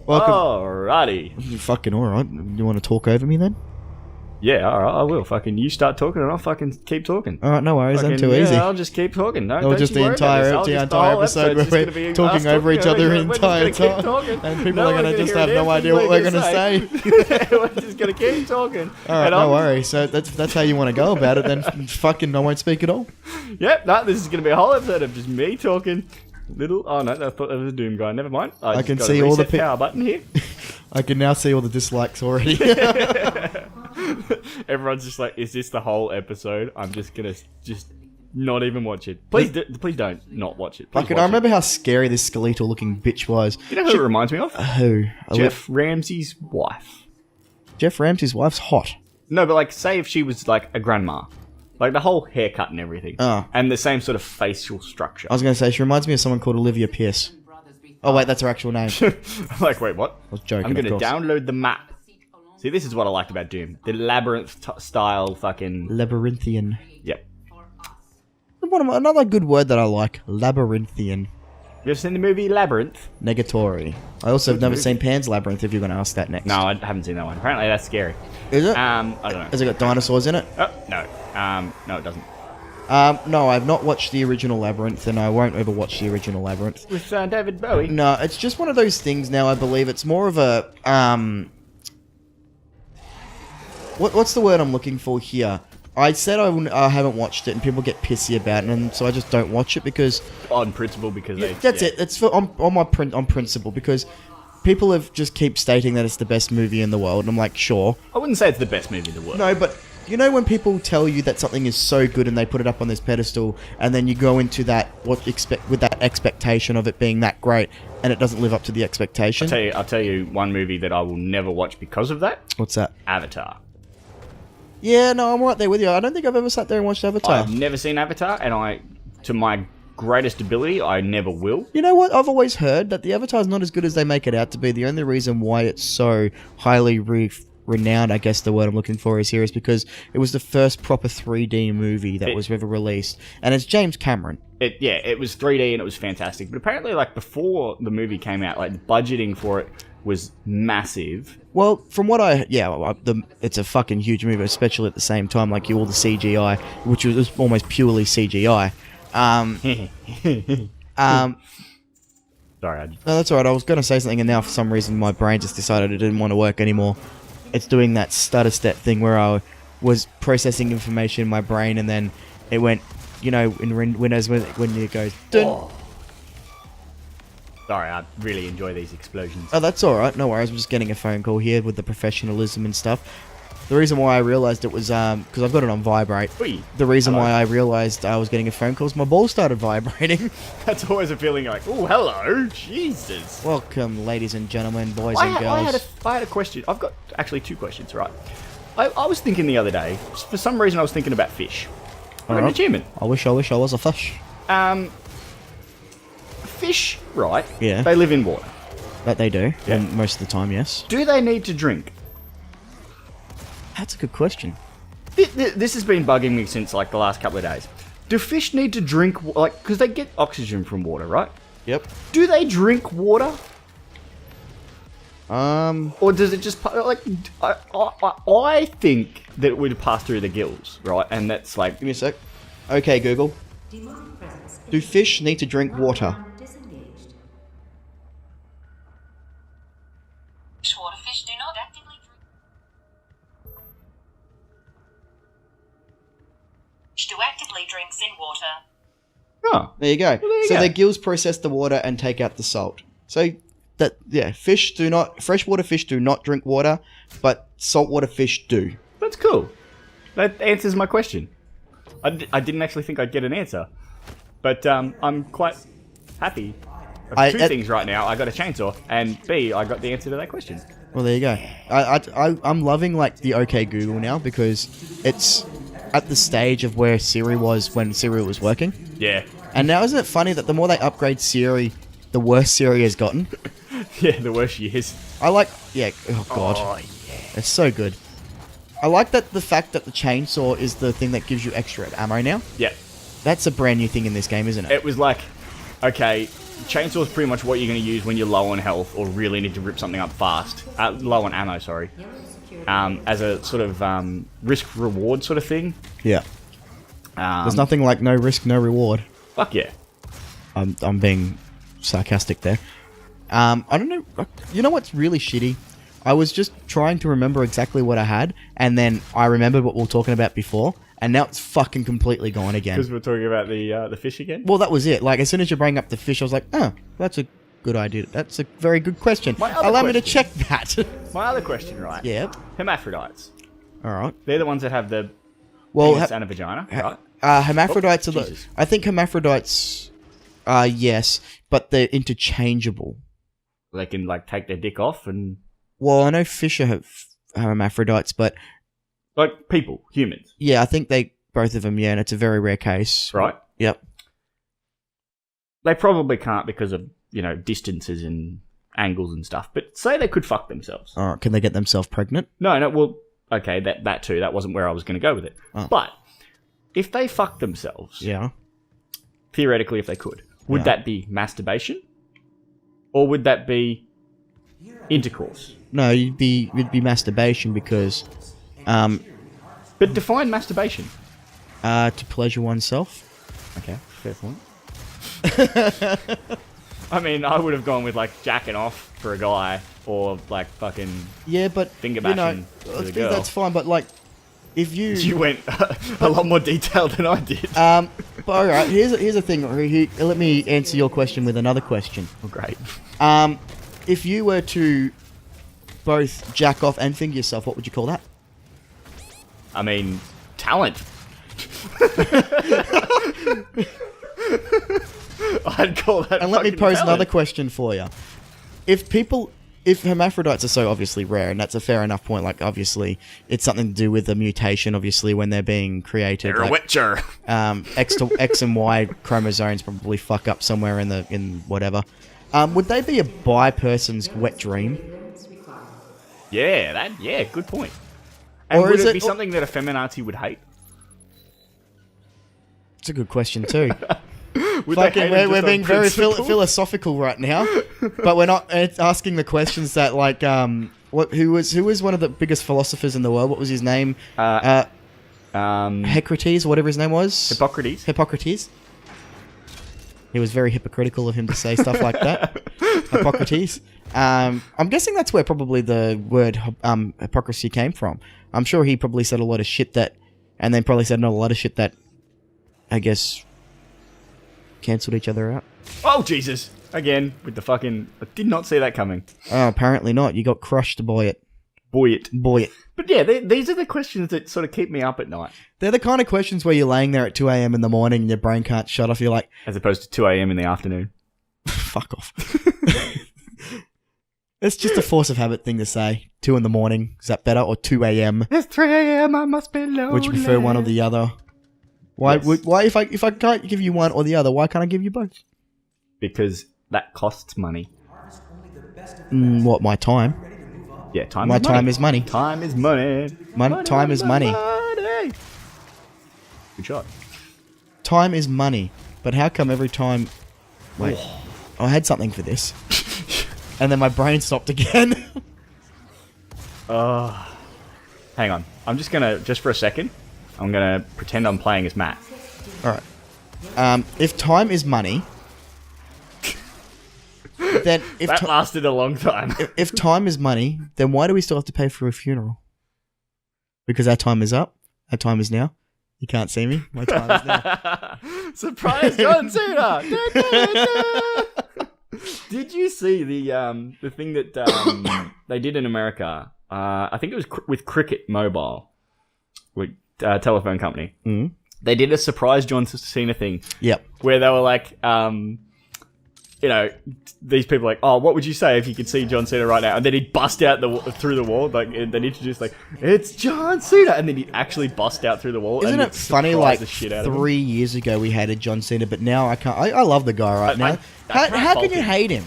Welcome. Alrighty. You fucking alright. You want to talk over me then? Yeah, alright, I will. Fucking you start talking and I'll fucking keep talking. Alright, no worries. I'm Fucking, too easy. I'll just keep talking. No, Or don't just you the worry about entire this. episode where we're talking over each other the entire time. And people are going to just have no idea what we're going to say. We're just going to keep talking. Alright, no worries. So that's how you want to go about it, then fucking I won't speak at all. Yep, no, this is going to be a whole episode of just me talking. Oh no, I thought that was a Doom guy. Never mind. I can just see got a all the reset power button here. I can now see all the dislikes already. Everyone's just like, is this the whole episode? I'm just gonna not even watch it. Please, please don't not watch it. Please Fucking, watch I remember how scary this skeletal looking bitch was. You know who it reminds me of? Who? Jeff Ramsey's wife. Jeff Ramsey's wife's hot. No, but like, say if she was like a grandma. Like the whole haircut and everything. Oh. And the same sort of facial structure. I was going to say, she reminds me of someone called Olivia Pierce. Oh, wait, that's her actual name. I Like, wait, what? was joking, I'm going to of course. download the map. See, this is what I liked about Doom. The labyrinth style fucking... Labyrinthian. Yep. Another good word that I like. Labyrinthian. You ever seen the movie Labyrinth? Negatory. I also have never seen Pan's Labyrinth, if you're going to ask that next. No, I haven't seen that one. Apparently that's scary. Is it? I don't know. Has it got dinosaurs in it? Oh, no. No, it doesn't. No, I've not watched the original Labyrinth, and I won't ever watch the original Labyrinth. With David Bowie? No, it's just one of those things now, I believe. It's more of a, What's the word I'm looking for here? I said I haven't watched it, and people get pissy about it, and so I just don't watch it because... On principle, because they... That's it. It's for, on principle, because people have just keep stating that it's the best movie in the world, and I'm like, sure. I wouldn't say it's the best movie in the world. No, but... You know when people tell you that something is so good and they put it up on this pedestal, and then you go into that with that expectation of it being that great, and it doesn't live up to the expectation? I'll tell you one movie that I will never watch because of that. What's that? Avatar. Yeah, no, I'm right there with you. I don't think I've ever sat there and watched Avatar. I've never seen Avatar, and to my greatest ability, I never will. You know what? I've always heard that the Avatar's not as good as they make it out to be. The only reason why it's so highly renowned, I guess the word I'm looking for is here, is because it was the first proper 3D movie that was ever released, and it's James Cameron. It was 3D and it was fantastic, but apparently, like, before the movie came out, like, the budgeting for it was massive. Well, from what it's a fucking huge movie, especially at the same time, like all the CGI, which was almost purely CGI. Sorry, No, that's alright. I was going to say something, and now for some reason my brain just decided it didn't want to work anymore. It's doing that stutter step thing where I was processing information in my brain, and then it went, you know, in Windows when it goes dun. Oh. Sorry, I really enjoy these explosions. Oh, that's alright. No worries. I'm just getting a phone call here with the professionalism and stuff. The reason why I realised it was, because I've got it on vibrate. Whee. The reason Hello. why I realised I was getting a phone call is my balls started vibrating. That's always a feeling like, oh, hello, Jesus. Welcome, ladies and gentlemen, boys and girls. I had a question. I've got actually two questions, right? I was thinking the other day, for some reason I was thinking about fish. What an Alright. achievement. I wish I was a fish. Fish, right? Yeah. They live in water. That they do. Yeah. And most of the time, yes. Do they need to drink? That's a good question. This has been bugging me since like the last couple of days. Do fish need to drink, like, because they get oxygen from water, right? Yep. Do they drink water? Um, Or does it just, like, I think that it would pass through the gills, right? And that's like, give me a sec. Okay, Google. Do fish need to drink water? Freshwater fish do not actively drink. Do actively drinks in water. oh, There you go. there you So go. their gills process the water and take out the salt. So that, yeah, freshwater fish do not drink water, but saltwater fish do. that's cool. That answers my question. I didn't actually think I'd get an answer. But I'm quite happy. Of two things right now. I got a chainsaw, and B, I got the answer to that question. Well, there you go. I'm loving like the OK Google now because it's at the stage of where Siri was when Siri was working. Yeah. And now isn't it funny that the more they upgrade Siri, the worse Siri has gotten? Yeah, the worse she is. I like, yeah, oh god, Oh, yeah. it's so good. I like that the fact that the chainsaw is the thing that gives you extra ammo now. Yeah. That's a brand new thing in this game, isn't it? It was like, okay, chainsaw is pretty much what you're going to use when you're low on health or really need to rip something up fast. Low on ammo, sorry. As a sort of risk-reward sort of thing. Yeah. There's nothing like no risk, no reward. Fuck yeah. I'm being sarcastic there. I don't know. You know what's really shitty? I was just trying to remember exactly what I had, and then I remembered what we were talking about before, and now it's fucking completely gone again. Because we're talking about the fish again? Well, that was it. Like, as soon as you bring up the fish, I was like, oh, that's a good idea. That's a very good question. Allow me to check that. My other question, right? Yeah. Hermaphrodites. All right. They're the ones that have the Well, penis and a vagina, right? hermaphrodites Oh, are the... Jesus. I think hermaphrodites are, yes, but they're interchangeable. They can, like, take their dick off and... Well, I know fish are hermaphrodites, but... Like, people, humans. Yeah, I think both of them, yeah, and it's a very rare case. Right? Yep. They probably can't because of, distances and angles and stuff. But say they could fuck themselves. All right, can they get themselves pregnant? No, well, okay, that too. That wasn't where I was going to go with it. Oh. But if they fuck themselves, Yeah. theoretically, if they could, would Yeah. that be masturbation? Or would that be intercourse? No, it'd be masturbation because But define masturbation. to pleasure oneself. Okay, fair point. I mean, I would have gone with, like, jacking off for a guy or, like, fucking... Yeah, but Finger you know, bashing I with a think girl. that's fine. But like, if you, You went a lot more detailed than I did. but all right, here's a thing. Let me answer your question with another question. Oh, great. If you were to both jack off and finger yourself, what would you call that? I mean, talent. I'd call that. And let me fucking pose talent. another question for you. If hermaphrodites are so obviously rare, and that's a fair enough point, like obviously it's something to do with the mutation, obviously when they're being created. They're a like, witcher. X and Y chromosomes probably fuck up somewhere in whatever. Would they be a bi person's wet dream? Yeah, good point. And Or would is it it- be something that a feminazi would hate? It's a good question too. Would they hate it We're just being on very principle? philosophical right now, but we're not asking the questions that like who was one of the biggest philosophers in the world? What was his name? Hippocrates, whatever his name was. Hippocrates. Hippocrates. It was very hypocritical of him to say stuff like that. Hippocrates. I'm guessing that's where probably the word hypocrisy came from. I'm sure he probably said a lot of shit that, and then probably said a lot of shit that, I guess, cancelled each other out. Oh Jesus! Again with the fucking. I did not see that coming. Oh, apparently not. You got crushed by it. Boy it. Boy it. But yeah, these are the questions that sort of keep me up at night, They're the kind of questions where you're laying there at 2 a.m. in the morning and your brain can't shut off. You're like, as opposed to 2 a.m. in the afternoon. fuck off. It's just a force of habit thing to say. 2 in the morning. Is that better? Or 2 a.m.? It's 3 a.m. I must be lonely. Would you prefer one or the other? Why? Yes. Why? If I can't give you one or the other, why can't I give you both? Because that costs money. What? My time? Yeah, time. My is money. time is money. Time is money. Time is money. Money. Good shot. Time is money. But how come every time? Wait, I had something for this, and then my brain stopped again. Hang on. I'm just gonna, just for a second, I'm gonna pretend I'm playing as Matt. All right. If time is money, then That lasted a long time. if time is money, then why do we still have to pay for a funeral? Because our time is up. Our time is now. You can't see me. My time is now. Surprise, John Cena! Did you see the thing that they did in America? I think it was with Cricket Mobile, with telephone company. Mm. They did a surprise John Cena thing Yep. where they were like, these people are like, oh, what would you say if you could see John Cena right now? And then he'd bust out through the wall, like, and then introduced like, it's John Cena, and then he'd actually bust out through the wall. Isn't and it funny? surprise Like the shit out of him. 3 years ago, we hated John Cena, but now I can't. I love the guy right now. I can't How fault can you him. hate him?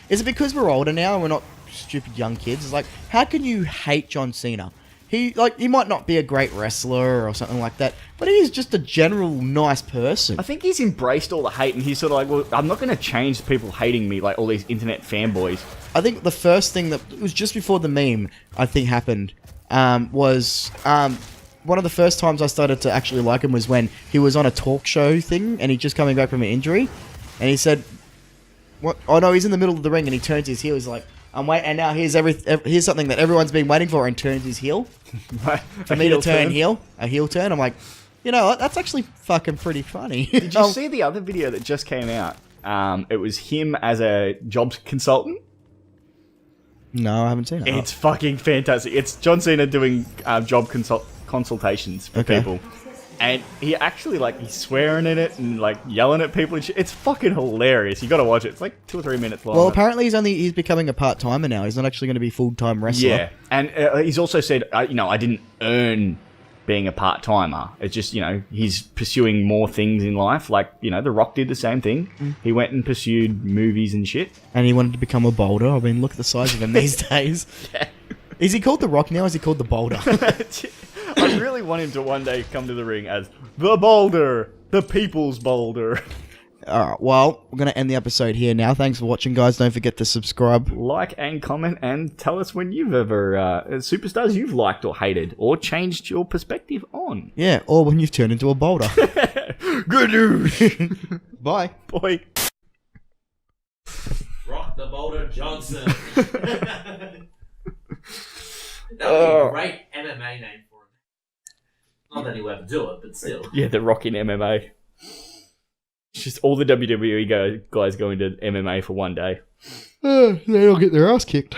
Is it because we're older now and we're not stupid young kids? It's like, how can you hate John Cena? He might not be a great wrestler or something like that, but he is just a general nice person. I think he's embraced all the hate, and he's sort of like, well, I'm not going to change people hating me, like all these internet fanboys. I think the first thing that it was just before the meme, I think, happened, was one of the first times I started to actually like him was when he was on a talk show thing, and he just coming back from an injury, and he said, "What? Oh no, he's in the middle of the ring, and he turns his heel. He's like, I'm waiting, and now here's something that everyone's been waiting for," and turns his heel. For me to turn heel, a heel turn. I'm like, you know what? That's actually fucking pretty funny. Did you see the other video that just came out? It was him as a jobs consultant. No, I haven't seen it. It's fucking fantastic. It's John Cena doing job consultations for people. And he actually, like, he's swearing in it and, like, yelling at people and shit. It's fucking hilarious. You gotta watch it. It's like 2 or 3 minutes long. Well, apparently he's becoming a part-timer now. He's not actually going to be full-time wrestler. Yeah. And he's also said, I didn't earn being a part-timer. It's just, he's pursuing more things in life. Like, The Rock did the same thing. He went and pursued movies and shit. And he wanted to become a boulder. I mean, look at the size of him these days. Yeah. Is he called The Rock now, or is he called The Boulder? I really want him to one day come to the ring as the Boulder, the People's Boulder. Alright, well, we're going to end the episode here now. Thanks for watching, guys. Don't forget to subscribe. Like and comment and tell us when you've ever, superstars you've liked or hated or changed your perspective on. Yeah, or when you've turned into a boulder. Good news. Bye. Boy. Rock the Boulder Johnson. That would be a great MMA name for him. Not that he'll ever do it, but still. Yeah, the Rock in MMA. It's just all the WWE guys go into MMA for one day. They all get their ass kicked.